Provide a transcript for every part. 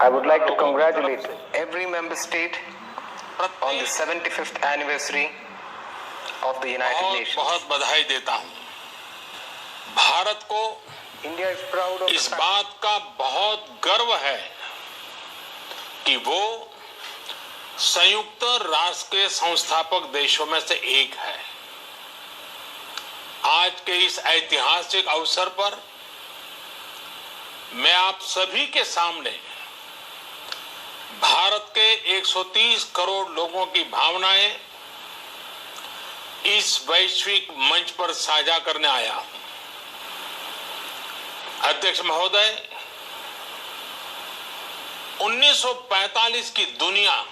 I would like to congratulate every member state on the 75th anniversary of the United Nations. बहुत बधाई देता हूं। भारत को India is proud of इस बात का बहुत गर्व है कि वो संयुक्त राष्ट्र के संस्थापक देशों में से एक है। आज के इस ऐतिहासिक अवसर पर मैं आप सभी के सामने भारत के 130 करोड़ लोगों की भावनाएं इस वैश्विक मंच पर साझा करने आया हूं। अध्यक्ष महोदय, 1945 की दुनिया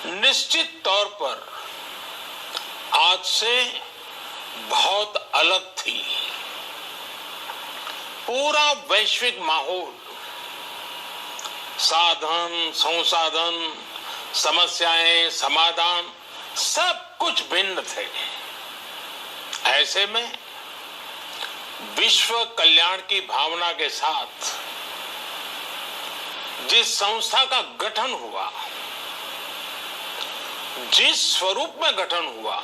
निश्चित तौर पर आज से बहुत अलग थी। पूरा वैश्विक माहौल, साधन, संसाधन, समस्याएं, समाधान सब कुछ भिन्न थे। ऐसे में विश्व कल्याण की भावना के साथ जिस संस्था का गठन हुआ, जिस स्वरूप में गठन हुआ,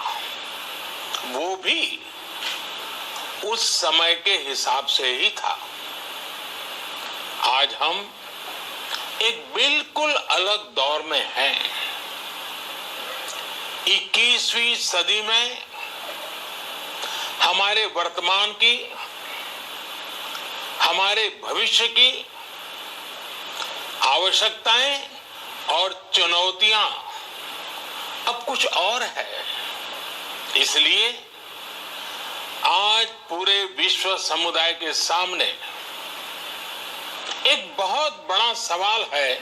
वो भी उस समय के हिसाब से ही था। आज हम एक बिल्कुल अलग दौर में हैं। 21वीं सदी में हमारे वर्तमान की, हमारे भविष्य की आवश्यकताएं और चुनौतियां अब कुछ और है। इसलिए आज पूरे विश्व समुदाय के सामने एक बहुत बड़ा सवाल है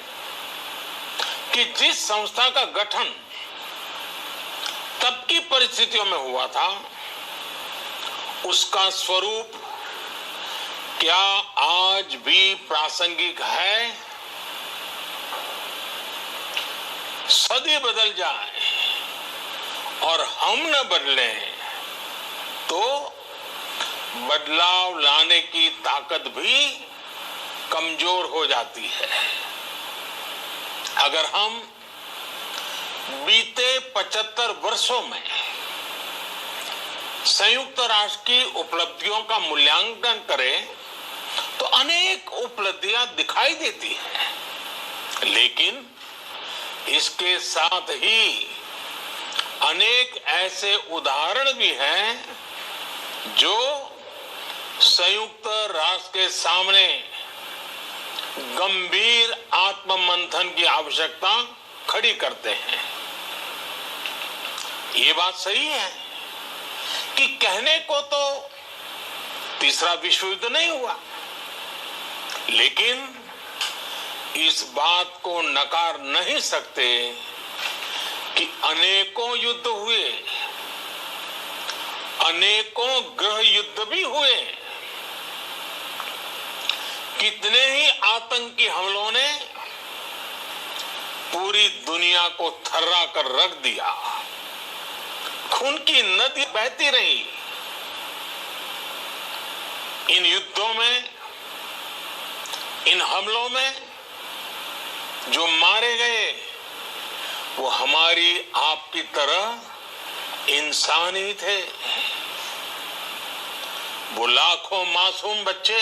कि जिस संस्था का गठन तब की परिस्थितियों में हुआ था, उसका स्वरूप क्या आज भी प्रासंगिक है? सदी बदल जाए और हम न बदलें तो बदलाव लाने की ताकत भी कमजोर हो जाती है। अगर हम बीते 75 वर्षों में संयुक्त राष्ट्र की उपलब्धियों का मूल्यांकन करें तो अनेक उपलब्धियां दिखाई देती हैं, लेकिन इसके साथ ही अनेक ऐसे उदाहरण भी हैं जो संयुक्त राष्ट्र के सामने गंभीर आत्ममंथन की आवश्यकता खड़ी करते हैं। ये बात सही है कि कहने को तो तीसरा विश्व युद्ध नहीं हुआ, लेकिन इस बात को नकार नहीं सकते कि अनेकों युद्ध हुए, अनेकों गृह युद्ध भी हुए। कितने ही आतंकी हमलों ने पूरी दुनिया को थर्रा कर रख दिया। खून की नदी बहती रही। इन युद्धों में, इन हमलों में जो मारे गए वो हमारी आपकी तरह इंसान ही थे। वो लाखों मासूम बच्चे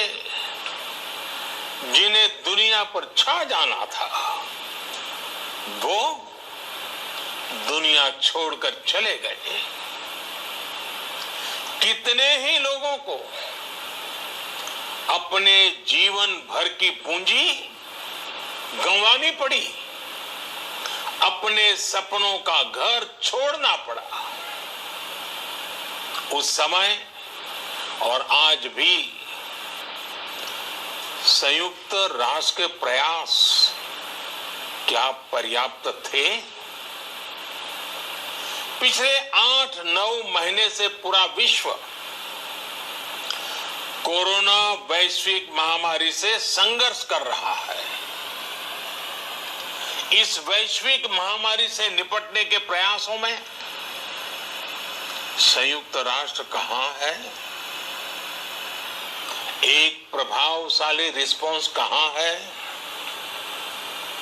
जिन्हें दुनिया पर छा जाना था, वो दुनिया छोड़कर चले गए। कितने ही लोगों को अपने जीवन भर की पूंजी गंवानी पड़ी, अपने सपनों का घर छोड़ना पड़ा। उस समय और आज भी संयुक्त राष्ट्र के प्रयास क्या पर्याप्त थे? पिछले 8-9 महीने से पूरा विश्व कोरोना वैश्विक महामारी से संघर्ष कर रहा है। इस वैश्विक महामारी से निपटने के प्रयासों में संयुक्त राष्ट्र कहां है? एक प्रभावशाली रिस्पांस कहां है?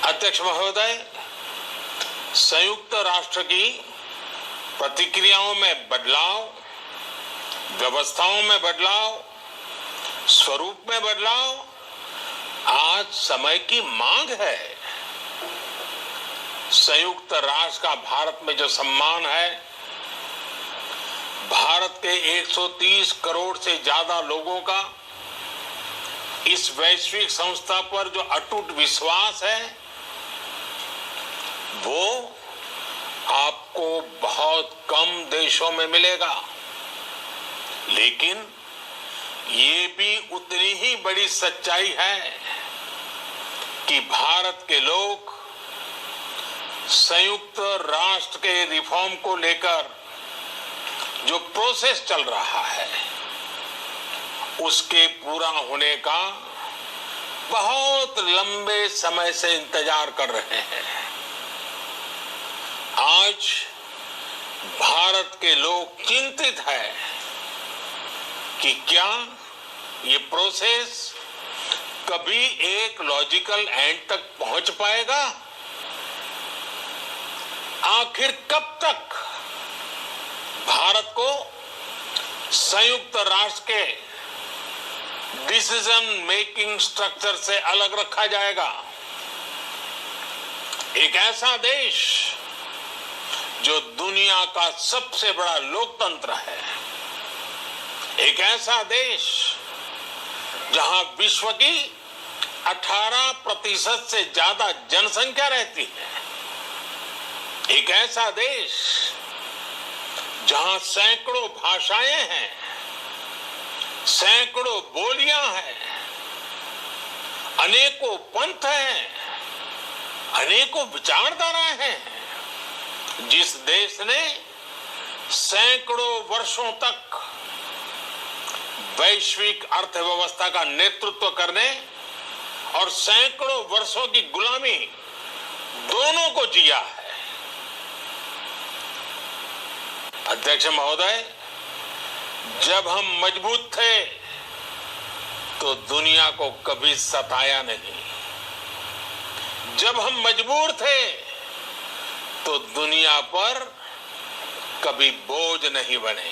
अध्यक्ष महोदय, संयुक्त राष्ट्र की प्रतिक्रियाओं में बदलाव, व्यवस्थाओं में बदलाव, स्वरूप में बदलाव आज समय की मांग है। संयुक्त राष्ट्र का भारत में जो सम्मान है, भारत के 130 करोड़ से ज्यादा लोगों का इस वैश्विक संस्था पर जो अटूट विश्वास है, वो आपको बहुत कम देशों में मिलेगा। लेकिन ये भी उतनी ही बड़ी सच्चाई है कि भारत के लोग संयुक्त राष्ट्र के रिफॉर्म को लेकर जो प्रोसेस चल रहा है, उसके पूरा होने का बहुत लंबे समय से इंतजार कर रहे हैं। आज भारत के लोग चिंतित हैं कि क्या ये प्रोसेस कभी एक लॉजिकल एंड तक पहुंच पाएगा? आखिर कब तक भारत को संयुक्त राष्ट्र के डिसीजन मेकिंग स्ट्रक्चर से अलग रखा जाएगा? एक ऐसा देश जो दुनिया का सबसे बड़ा लोकतंत्र है, एक ऐसा देश जहां विश्व की 18% से ज्यादा जनसंख्या रहती है, एक ऐसा देश जहां सैकड़ों भाषाएं हैं, सैकड़ों बोलियां हैं, अनेकों पंथ हैं, अनेकों विचारधाराएं हैं, जिस देश ने सैकड़ों वर्षों तक वैश्विक अर्थव्यवस्था का नेतृत्व करने और सैकड़ों वर्षों की गुलामी दोनों को जिया है। अध्यक्ष महोदय, जब हम मजबूत थे तो दुनिया को कभी सताया नहीं। जब हम मजबूर थे तो दुनिया पर कभी बोझ नहीं बने।